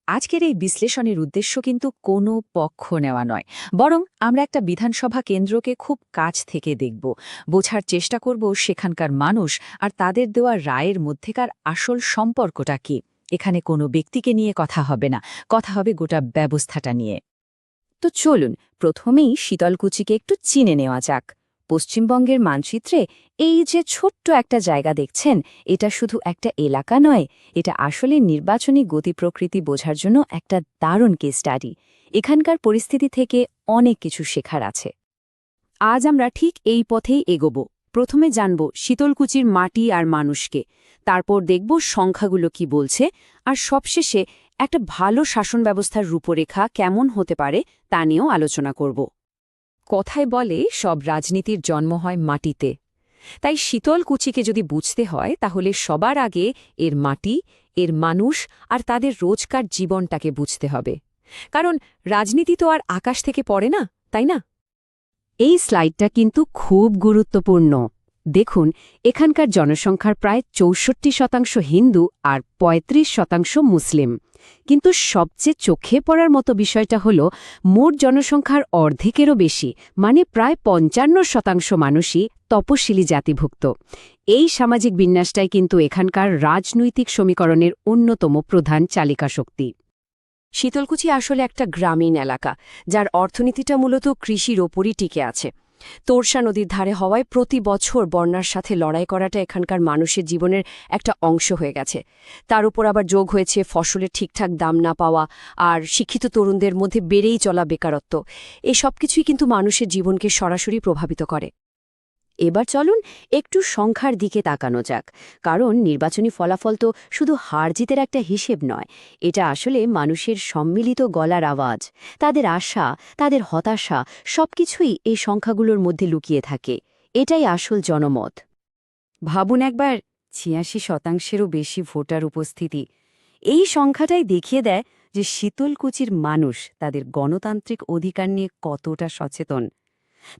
আজকের এই বিশ্লেষণের উদ্দেশ্য কিন্তু কোনো পক্ষ নেওয়া নয়, বরং আমরা একটা বিধানসভা কেন্দ্রকে খুব কাছ থেকে দেখব, বোঝার চেষ্টা করব সেখানকার মানুষ আর তাদের দেওয়া রায়ের মধ্যেকার আসল সম্পর্কটা কি। এখানে কোনো ব্যক্তিকে নিয়ে কথা হবে না, কথা হবে গোটা ব্যবস্থাটা নিয়ে। তো চলুন প্রথমেই শীতলকুচিকে একটু চিনে নেওয়া যাক। পশ্চিমবঙ্গের মানচিত্রে এই যে ছোট্ট একটা জায়গা দেখছেন, এটা শুধু একটা এলাকা নয়, এটা আসলে নির্বাচনী গতি প্রকৃতি বোঝার জন্য একটা দারুণ কেস স্টাডি। এখানকার পরিস্থিতি থেকে অনেক কিছু শেখার আছে। আজ আমরা ঠিক এই পথেই এগোব। প্রথমে জানব শীতলকুচির মাটি আর মানুষকে, তারপর দেখব সংখ্যাগুলো কি বলছে, আর সবশেষে একটা ভালো শাসন ব্যবস্থার রূপরেখা কেমন হতে পারে তা নিয়েও আলোচনা করব। কথায় বলে সব রাজনীতির জন্ম হয় মাটিতে, তাই শীতলকুচিকে যদি বুঝতে হয় তাহলে সবার আগে এর মাটি, এর মানুষ আর তাদের রোজকার জীবনটাকে বুঝতে হবে। কারণ রাজনীতি তো আর আকাশ থেকে পড়ে না, তাই না? এই স্লাইডটা কিন্তু খুব গুরুত্বপূর্ণ। দেখুন, এখানকার জনসংখ্যার প্রায় ৬৪% হিন্দু আর ৩৫% মুসলিম। কিন্তু সবচেয়ে চোখে পড়ার মতো বিষয়টা হল মোট জনসংখ্যার অর্ধেকেরও বেশি, মানে প্রায় ৫৫% মানুষই তপশিলি জাতিভুক্ত। এই সামাজিক বিন্যাসটাই কিন্তু এখানকার রাজনৈতিক সমীকরণের অন্যতম প্রধান চালিকা শক্তি। শীতলকুচি আসলে একটা গ্রামীণ এলাকা, যার অর্থনীতিটা মূলত কৃষির ওপরই টিকে আছে। তোরসা নদীর ধারে হওয়ায় প্রতি বছর বন্যার সাথে লড়াই করাটা এখানকার মানুষের জীবনের একটা অংশ হয়ে গেছে। তার উপর আবার যোগ হয়েছে ফসলের ঠিকঠাক দাম না পাওয়া আর শিক্ষিত তরুণদের মধ্যে বেড়েই চলা বেকারত্ব। এই সব কিছুই কিন্তু মানুষের জীবনকে সরাসরি প্রভাবিত করে। এবার চলুন একটু সংখ্যার দিকে তাকানো যাক, কারণ নির্বাচনী ফলাফল তো শুধু হার জিতের একটা হিসেব নয়, এটা আসলে মানুষের সম্মিলিত গলার আওয়াজ। তাদের আশা, তাদের হতাশা সবকিছুই এই সংখ্যাগুলোর মধ্যে লুকিয়ে থাকে। এটাই আসল জনমত। ভাবুন একবার, ৮৬%-এরও বেশি ভোটার উপস্থিতি। এই সংখ্যাটাই দেখিয়ে দেয় যে শীতলকুচির মানুষ তাদের গণতান্ত্রিক অধিকার নিয়ে কতটা সচেতন।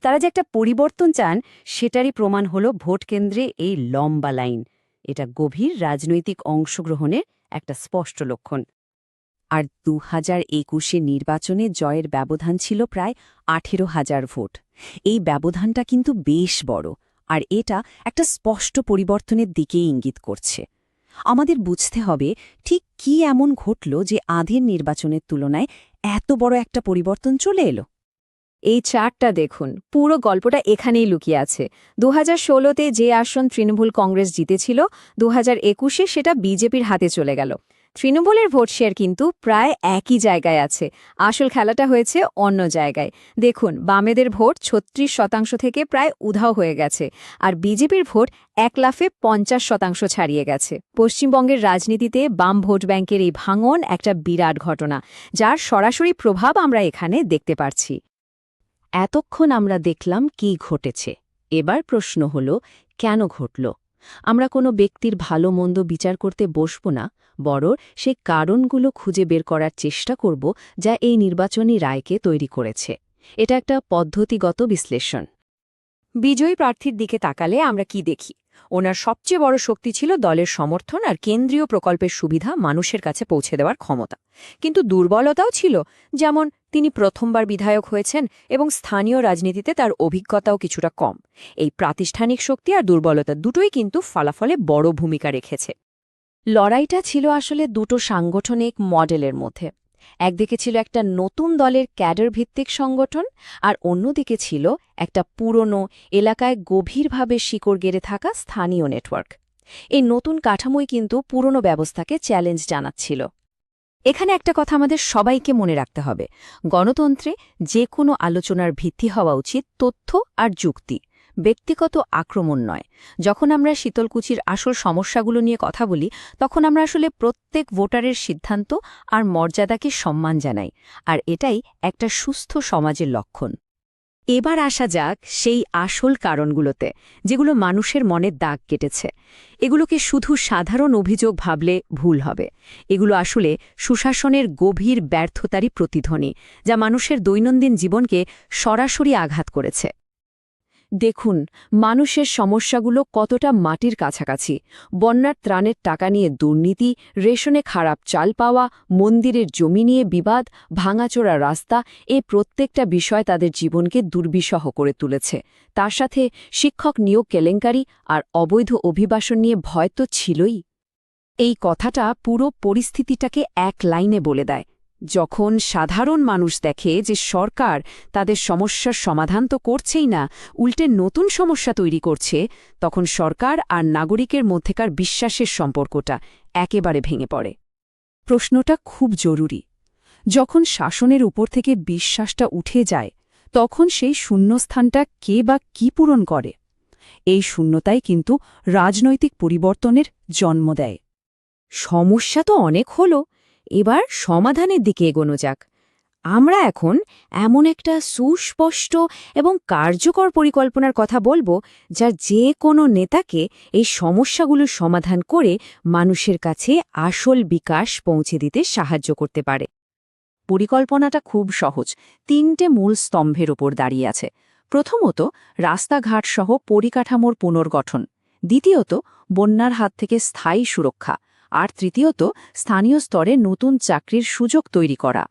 তারা যে একটা পরিবর্তন চান সেটারই প্রমাণ হল ভোটকেন্দ্রে এই লম্বা লাইন। এটা গভীর রাজনৈতিক অংশগ্রহণের একটা স্পষ্ট লক্ষণ। আর ২০২১ নির্বাচনে জয়ের ব্যবধান ছিল প্রায় ১৮,০০০ ভোট। এই ব্যবধানটা কিন্তু বেশ বড়, আর এটা একটা স্পষ্ট পরিবর্তনের দিকেই ইঙ্গিত করছে। আমাদের বুঝতে হবে ঠিক কি এমন ঘটল যে আধের নির্বাচনের তুলনায় এত বড় একটা পরিবর্তন চলে এলো। এই চার্টটা দেখুন, পুরো গল্পটা এখানেই লুকিয়ে আছে। ২০১৬-তে যে আসন তৃণমূল কংগ্রেস জিতেছিল, ২০২১-এ সেটা বিজেপির হাতে চলে গেল। তৃণমূলের ভোট শেয়ার কিন্তু প্রায় একই জায়গায় আছে, আসল খেলাটা হয়েছে অন্য জায়গায়। দেখুন, বামেদের ভোট ৩৬% থেকে প্রায় উধাও হয়ে গেছে, আর বিজেপির ভোট এক লাফে ৫০% ছাড়িয়ে গেছে। পশ্চিমবঙ্গের রাজনীতিতে বাম ভোট ব্যাংকের এই ভাঙন একটা বিরাট ঘটনা, যার সরাসরি প্রভাব আমরা এখানে দেখতে পারছি। এতক্ষণ আমরা দেখলাম কি ঘটেছে। এবার প্রশ্ন হল, কেন ঘটল? আমরা কোনো ব্যক্তির ভালো মন্দ বিচার করতে বসব না, বরং সেই কারণগুলো খুঁজে বের করার চেষ্টা করব যা এই নির্বাচনী রায়কে তৈরি করেছে। এটা একটা পদ্ধতিগত বিশ্লেষণ। বিজয়ী প্রার্থীর দিকে তাকালে আমরা কি দেখি? ওনার সবচেয়ে বড় শক্তি ছিল দলের সমর্থন আর কেন্দ্রীয় প্রকল্পের সুবিধা মানুষের কাছে পৌঁছে দেওয়ার ক্ষমতা। কিন্তু দুর্বলতাও ছিল, যেমন তিনি প্রথমবার বিধায়ক হয়েছেন এবং স্থানীয় রাজনীতিতে তার অভিজ্ঞতাও কিছুটা কম। এই প্রাতিষ্ঠানিক শক্তি আর দুর্বলতা দুটোই কিন্তু ফলাফলে বড় ভূমিকা রেখেছে। লড়াইটা ছিল আসলে দুটো সাংগঠনিক মডেলের মধ্যে। একদিকে ছিল একটা নতুন দলের ক্যাডার ভিত্তিক সংগঠন, আর অন্যদিকে ছিল একটা পুরনো, এলাকায় গভীরভাবে শিকড় গেড়ে থাকা স্থানীয় নেটওয়ার্ক। এই নতুন কাঠামোই কিন্তু পুরনো ব্যবস্থাকে চ্যালেঞ্জ জানাচ্ছিল। এখানে একটা কথা আমাদের সবাইকে মনে রাখতে হবে, গণতন্ত্রে যে কোনো আলোচনার ভিত্তি হওয়া উচিত তথ্য আর যুক্তি, ব্যক্তিগত আক্রমণ নয়। যখন আমরা শীতলকুচির আসল সমস্যাগুলো নিয়ে কথা বলি, তখন আমরা আসলে প্রত্যেক ভোটারের সিদ্ধান্ত আর মর্যাদাকে সম্মান জানাই, আর এটাই একটা সুস্থ সমাজের লক্ষণ। এবার আসা যাক সেই আসল কারণগুলোতে, যেগুলো মানুষের মনে দাগ কেটেছে। এগুলোকে শুধু সাধারণ অভিযোগ ভাবলে ভুল হবে। এগুলো আসলে সুশাসনের গভীর ব্যর্থতারই প্রতিধ্বনি, যা মানুষের দৈনন্দিন জীবনকে সরাসরি আঘাত করেছে। দেখুন মানুষের সমস্যাগুলো কতটা মাটির কাছাকাছি। বন্যার ত্রাণের টাকা নিয়ে দুর্নীতি, রেশনে খারাপ চাল পাওয়া, মন্দিরের জমি নিয়ে বিবাদ, ভাঙাচোরা রাস্তা, এই প্রত্যেকটা বিষয় তাদের জীবনকে দুর্বিষহ করে তুলেছে। তার সাথে শিক্ষক নিয়োগ কেলেঙ্কারি আর অবৈধ অভিবাসন নিয়ে ভয় তো ছিলই। এই কথাটা পুরো পরিস্থিতিটাকে এক লাইনে বলে দেয়। যখন সাধারণ মানুষ দেখে যে সরকার তাদের সমস্যার সমাধান তো করছেই না, উল্টে নতুন সমস্যা তৈরি করছে, তখন সরকার আর নাগরিকের মধ্যেকার বিশ্বাসের সম্পর্কটা একেবারে ভেঙে পড়ে। প্রশ্নটা খুব জরুরি। যখন শাসনের উপর থেকে বিশ্বাসটা উঠে যায়, তখন সেই শূন্যস্থানটা কে বা কি পূরণ করে? এই শূন্যতাই কিন্তু রাজনৈতিক পরিবর্তনের জন্ম দেয়। সমস্যা তো অনেক হলো, এবার সমাধানের দিকে এগোনো যাক। আমরা এখন এমন একটা সুস্পষ্ট এবং কার্যকর পরিকল্পনার কথা বলবো, যা যে কোনো নেতাকে এই সমস্যাগুলোর সমাধান করে মানুষের কাছে আসল বিকাশ পৌঁছে দিতে সাহায্য করতে পারে। পরিকল্পনাটা খুব সহজ, ৩টে মূল স্তম্ভের ওপর দাঁড়িয়ে আছে। প্রথমত, রাস্তাঘাট সহ পরিকাঠামোর পুনর্গঠন। দ্বিতীয়ত, বন্যার হাত থেকে স্থায়ী সুরক্ষা। আর তৃতীয়ত, স্থানীয় স্তরে নতুন চাকরির সুযোগ তৈরি করা।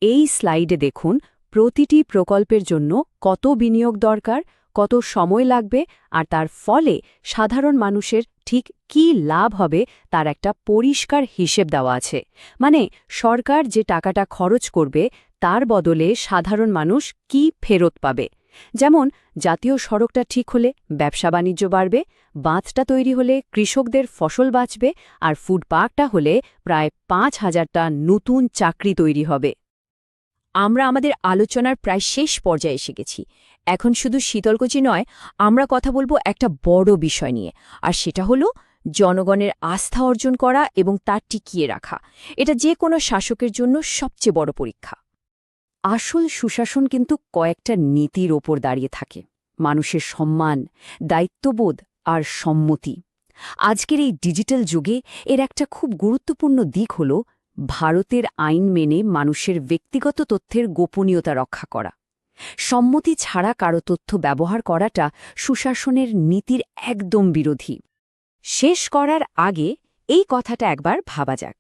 এই স্লাইডে দেখুন প্রতিটি প্রকল্পের জন্য কত বিনিয়োগ দরকার, কত সময় লাগবে, আর তার ফলে সাধারণ মানুষের ঠিক কী লাভ হবে তার একটা পরিষ্কার হিসেব দেওয়া আছে। মানে সরকার যে টাকাটা খরচ করবে তার বদলে সাধারণ মানুষ কি ফেরত পাবে। যেমন জাতীয় সড়কটা ঠিক হলে ব্যবসা বাণিজ্য বাড়বে, বাঁধটা তৈরি হলে কৃষকদের ফসল বাঁচবে, আর ফুড পার্কটা হলে প্রায় ৫,০০০টা নতুন চাকরি তৈরি হবে। আমরা আমাদের আলোচনার প্রায় শেষ পর্যায়ে এসে গেছি। এখন শুধু শীতলকুচি নয়, আমরা কথা বলবো একটা বড় বিষয় নিয়ে, আর সেটা হলো জনগণের আস্থা অর্জন করা এবং তা টিকিয়ে রাখা। এটা যে কোনো শাসকের জন্য সবচেয়ে বড় পরীক্ষা। আসল সুশাসন কিন্তু কয়েকটা নীতির ওপর দাঁড়িয়ে থাকে: মানুষের সম্মান, দায়িত্ববোধ আর সম্মতি। আজকের এই ডিজিটাল যুগে এর একটা খুব গুরুত্বপূর্ণ দিক হল ভারতের আইন মেনে মানুষের ব্যক্তিগত তথ্যের গোপনীয়তা রক্ষা করা। সম্মতি ছাড়া কারো তথ্য ব্যবহার করাটা সুশাসনের নীতির একদম বিরোধী। শেষ করার আগে এই কথাটা একবার ভাবা যাক।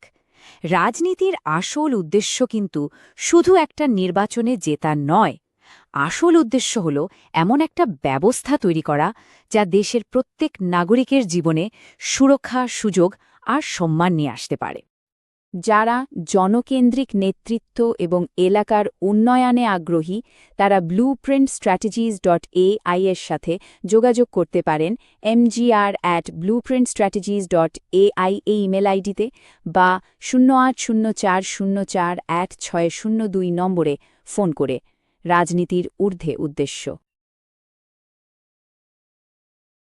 রাজনীতির আসল উদ্দেশ্য কিন্তু শুধু একটা নির্বাচনে জেতা নয়। আসল উদ্দেশ্য হল এমন একটা ব্যবস্থা তৈরি করা যা দেশের প্রত্যেক নাগরিকের জীবনে সুরক্ষা, সুযোগ আর সম্মান নিয়ে আসতে পারে। যারা জনকেন্দ্রিক নেতৃত্ব এবং এলাকার উন্নয়নে আগ্রহী, তারা blueprintstrategies.ai এর সাথে যোগাযোগ করতে পারেন mgr@blueprintstrategies.ai এই ইমেল আইডিতে, বা 0804041602 নম্বরে ফোন করে। রাজনীতির ঊর্ধ্বে উদ্দেশ্য।